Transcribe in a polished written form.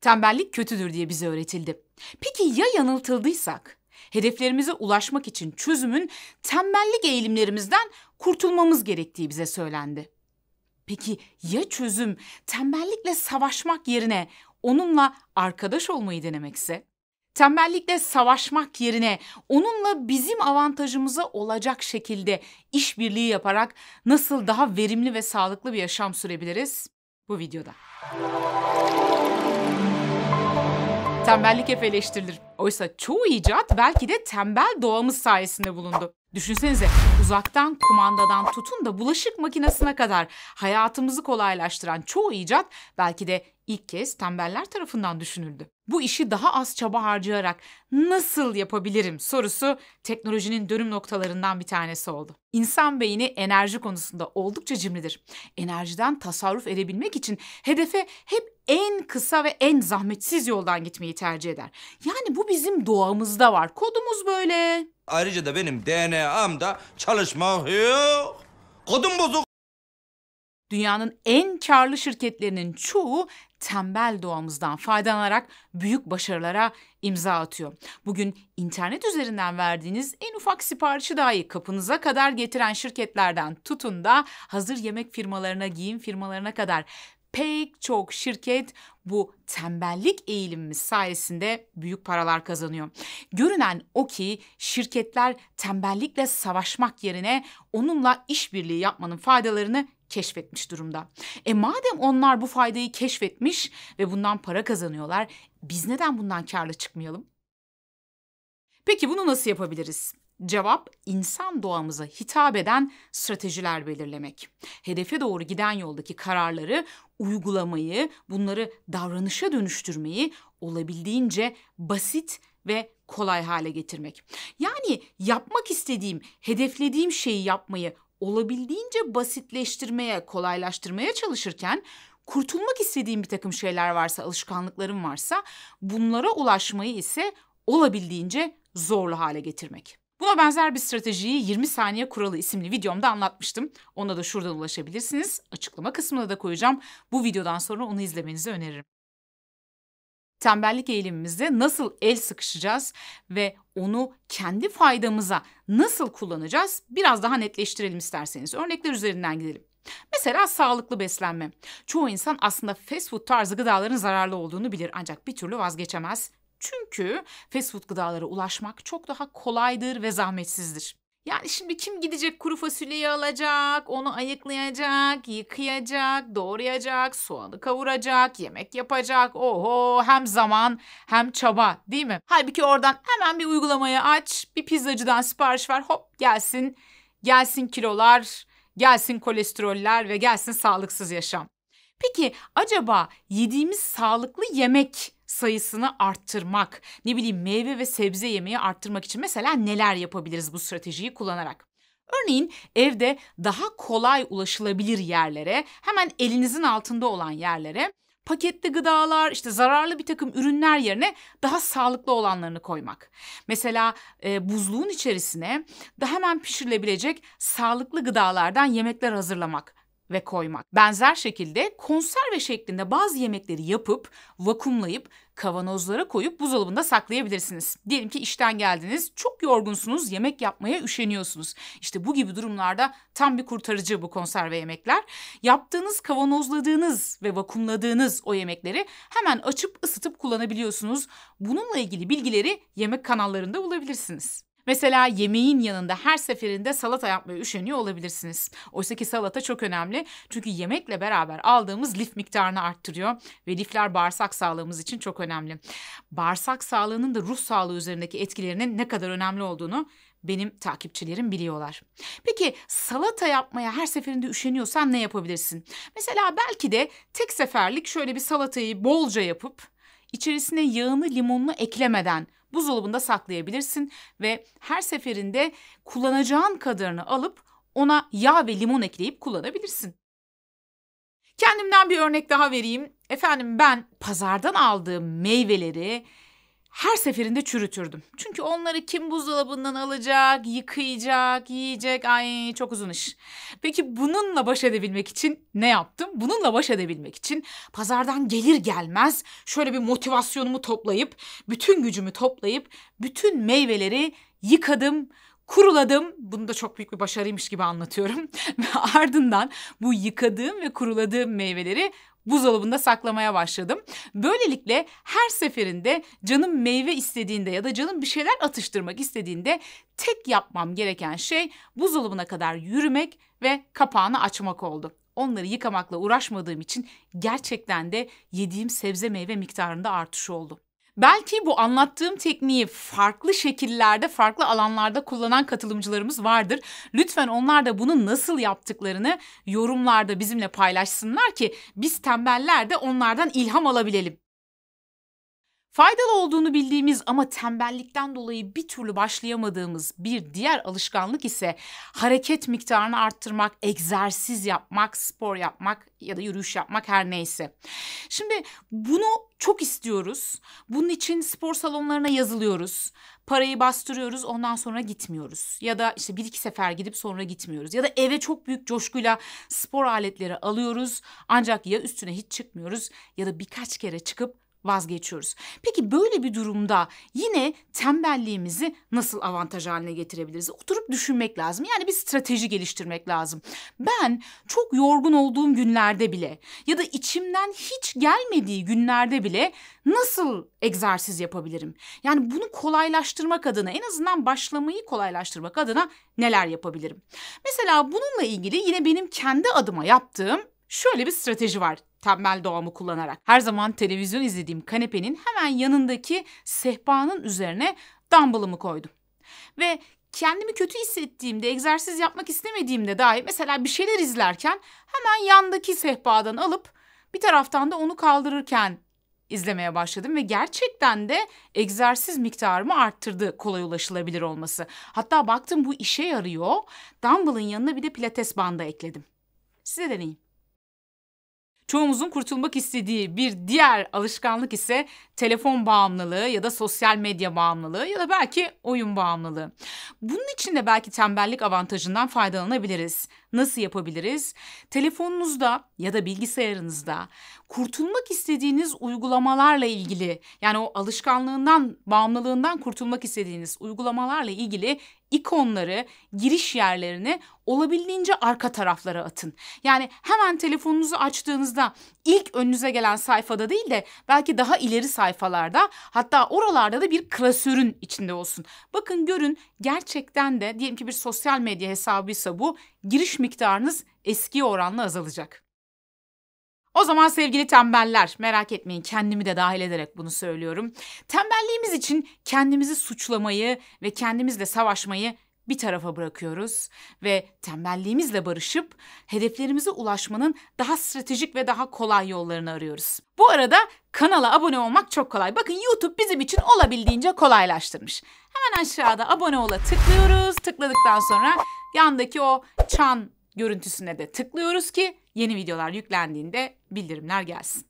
Tembellik kötüdür diye bize öğretildi. Peki ya yanıltıldıysak? Hedeflerimize ulaşmak için çözümün tembellik eğilimlerimizden kurtulmamız gerektiği bize söylendi. Peki ya çözüm tembellikle savaşmak yerine onunla arkadaş olmayı denemekse? Tembellikle savaşmak yerine onunla bizim avantajımıza olacak şekilde işbirliği yaparak nasıl daha verimli ve sağlıklı bir yaşam sürebiliriz? Bu videoda. Tembellik hep eleştirilir. Oysa çoğu icat belki de tembel doğamız sayesinde bulundu. Düşünsenize, uzaktan kumandadan tutun da bulaşık makinesine kadar hayatımızı kolaylaştıran çoğu icat belki de ilk kez tembeller tarafından düşünüldü. Bu işi daha az çaba harcayarak nasıl yapabilirim sorusu teknolojinin dönüm noktalarından bir tanesi oldu. İnsan beyni enerji konusunda oldukça cimridir. Enerjiden tasarruf edebilmek için hedefe hep en kısa ve en zahmetsiz yoldan gitmeyi tercih eder. Yani bu bizim doğamızda var. Kodumuz böyle. Ayrıca da benim DNA'mda çalışmak yok. Kodum bozuk. Dünyanın en karlı şirketlerinin çoğu tembel doğamızdan faydalanarak büyük başarılara imza atıyor. Bugün internet üzerinden verdiğiniz en ufak siparişi dahi kapınıza kadar getiren şirketlerden tutun da hazır yemek firmalarına, giyim firmalarına kadar pek çok şirket bu tembellik eğilimimiz sayesinde büyük paralar kazanıyor. Görünen o ki şirketler tembellikle savaşmak yerine onunla işbirliği yapmanın faydalarını keşfetmiş durumda. Madem onlar bu faydayı keşfetmiş ve bundan para kazanıyorlar, biz neden bundan karlı çıkmayalım? Peki bunu nasıl yapabiliriz? Cevap, insan doğamıza hitap eden stratejiler belirlemek. Hedefe doğru giden yoldaki kararları uygulamayı, bunları davranışa dönüştürmeyi olabildiğince basit ve kolay hale getirmek. Yani yapmak istediğim, hedeflediğim şeyi yapmayı olabildiğince basitleştirmeye, kolaylaştırmaya çalışırken kurtulmak istediğim bir takım şeyler varsa, alışkanlıklarım varsa bunlara ulaşmayı ise olabildiğince zorlu hale getirmek. Buna benzer bir stratejiyi 20 saniye kuralı isimli videomda anlatmıştım. Ona da şuradan ulaşabilirsiniz. Açıklama kısmına da koyacağım. Bu videodan sonra onu izlemenizi öneririm. Tembellik eğilimimizde nasıl el sıkışacağız ve onu kendi faydamıza nasıl kullanacağız? Biraz daha netleştirelim isterseniz. Örnekler üzerinden gidelim. Mesela sağlıklı beslenme. Çoğu insan aslında fast food tarzı gıdaların zararlı olduğunu bilir ancak bir türlü vazgeçemez. Çünkü fast food gıdalara ulaşmak çok daha kolaydır ve zahmetsizdir. Yani şimdi kim gidecek kuru fasulyeyi alacak, onu ayıklayacak, yıkayacak, doğrayacak, soğanı kavuracak, yemek yapacak. Oho, hem zaman hem çaba, değil mi? Halbuki oradan hemen bir uygulamayı aç, bir pizzacıdan sipariş ver, hop gelsin. Gelsin kilolar, gelsin kolesteroller ve gelsin sağlıksız yaşam. Peki acaba yediğimiz sağlıklı yemek sayısını arttırmak, meyve ve sebze yemeği arttırmak için mesela neler yapabiliriz bu stratejiyi kullanarak? Örneğin evde daha kolay ulaşılabilir yerlere, hemen elinizin altında olan yerlere paketli gıdalar, zararlı bir takım ürünler yerine daha sağlıklı olanlarını koymak. Mesela buzluğun içerisine daha hemen pişirilebilecek sağlıklı gıdalardan yemekler hazırlamak ve koymak. Benzer şekilde konserve şeklinde bazı yemekleri yapıp, vakumlayıp, kavanozlara koyup buzdolabında saklayabilirsiniz. Diyelim ki işten geldiniz, çok yorgunsunuz, yemek yapmaya üşeniyorsunuz. Bu gibi durumlarda tam bir kurtarıcı bu konserve yemekler. Yaptığınız, kavanozladığınız ve vakumladığınız o yemekleri hemen açıp ısıtıp kullanabiliyorsunuz. Bununla ilgili bilgileri yemek kanallarında bulabilirsiniz. Mesela yemeğin yanında her seferinde salata yapmaya üşeniyor olabilirsiniz. Oysa ki salata çok önemli çünkü yemekle beraber aldığımız lif miktarını arttırıyor ve lifler bağırsak sağlığımız için çok önemli. Bağırsak sağlığının da ruh sağlığı üzerindeki etkilerinin ne kadar önemli olduğunu benim takipçilerim biliyorlar. Peki salata yapmaya her seferinde üşeniyorsan ne yapabilirsin? Mesela belki de tek seferlik şöyle bir salatayı bolca yapıp içerisine yağını, limonunu eklemeden buzdolabında saklayabilirsin ve her seferinde kullanacağın kadarını alıp ona yağ ve limon ekleyip kullanabilirsin. Kendimden bir örnek daha vereyim. Ben pazardan aldığım meyveleri her seferinde çürütürdüm. Çünkü onları kim buzdolabından alacak, yıkayacak, yiyecek? Ay çok uzun iş. Peki bununla baş edebilmek için ne yaptım? Bununla baş edebilmek için pazardan gelir gelmez şöyle bir motivasyonumu toplayıp, bütün gücümü toplayıp bütün meyveleri yıkadım, kuruladım. Bunu da çok büyük bir başarıymış gibi anlatıyorum. Ve ardından bu yıkadığım ve kuruladığım meyveleri buzdolabında saklamaya başladım. Böylelikle her seferinde canım meyve istediğinde ya da canım bir şeyler atıştırmak istediğinde tek yapmam gereken şey buzdolabına kadar yürümek ve kapağını açmak oldu. Onları yıkamakla uğraşmadığım için gerçekten de yediğim sebze meyve miktarında artış oldu. Belki bu anlattığım tekniği farklı şekillerde, farklı alanlarda kullanan katılımcılarımız vardır. Lütfen onlar da bunu nasıl yaptıklarını yorumlarda bizimle paylaşsınlar ki biz tembeller de onlardan ilham alabilelim. Faydalı olduğunu bildiğimiz ama tembellikten dolayı bir türlü başlayamadığımız bir diğer alışkanlık ise hareket miktarını arttırmak, egzersiz yapmak, spor yapmak ya da yürüyüş yapmak her neyse. Şimdi bunu çok istiyoruz. Bunun için spor salonlarına yazılıyoruz. Parayı bastırıyoruz, ondan sonra gitmiyoruz. Ya da işte bir iki sefer gidip sonra gitmiyoruz. Ya da eve çok büyük coşkuyla spor aletleri alıyoruz. Ancak ya üstüne hiç çıkmıyoruz ya da birkaç kere çıkıp vazgeçiyoruz. Peki böyle bir durumda yine tembelliğimizi nasıl avantaj haline getirebiliriz? Oturup düşünmek lazım. Yani bir strateji geliştirmek lazım. Ben çok yorgun olduğum günlerde bile ya da içimden hiç gelmediği günlerde bile nasıl egzersiz yapabilirim? Yani bunu kolaylaştırmak adına, en azından başlamayı kolaylaştırmak adına neler yapabilirim? Mesela bununla ilgili yine benim kendi adıma yaptığım şöyle bir strateji var. Tembel doğamı kullanarak. Her zaman televizyon izlediğim kanepenin hemen yanındaki sehpanın üzerine dumbbellımı koydum. Ve kendimi kötü hissettiğimde, egzersiz yapmak istemediğimde dahi mesela bir şeyler izlerken hemen yandaki sehpadan alıp bir taraftan da onu kaldırırken izlemeye başladım ve gerçekten de egzersiz miktarımı arttırdı kolay ulaşılabilir olması. Hatta baktım bu işe yarıyor. Dumbbell'ın yanına bir de pilates bandı ekledim. Size deneyin. Çoğumuzun kurtulmak istediği bir diğer alışkanlık ise telefon bağımlılığı ya da sosyal medya bağımlılığı ya da belki oyun bağımlılığı. Bunun için de belki tembellik avantajından faydalanabiliriz. Nasıl yapabiliriz? Telefonunuzda ya da bilgisayarınızda kurtulmak istediğiniz uygulamalarla ilgili, yani o alışkanlığından, bağımlılığından kurtulmak istediğiniz uygulamalarla ilgili ikonları, giriş yerlerini olabildiğince arka taraflara atın. Yani hemen telefonunuzu açtığınızda ilk önünüze gelen sayfada değil de belki daha ileri sayfalarda, hatta oralarda da bir klasörün içinde olsun. Bakın görün, gerçekten de diyelim ki bir sosyal medya hesabıysa bu, giriş miktarınız eskiye oranla azalacak. O zaman sevgili tembeller, merak etmeyin, kendimi de dahil ederek bunu söylüyorum. Tembelliğimiz için kendimizi suçlamayı ve kendimizle savaşmayı bir tarafa bırakıyoruz ve tembelliğimizle barışıp hedeflerimize ulaşmanın daha stratejik ve daha kolay yollarını arıyoruz. Bu arada kanala abone olmak çok kolay. Bakın YouTube bizim için olabildiğince kolaylaştırmış. Hemen aşağıda abone ola tıklıyoruz. Tıkladıktan sonra yandaki o çan görüntüsüne de tıklıyoruz ki yeni videolar yüklendiğinde bildirimler gelsin.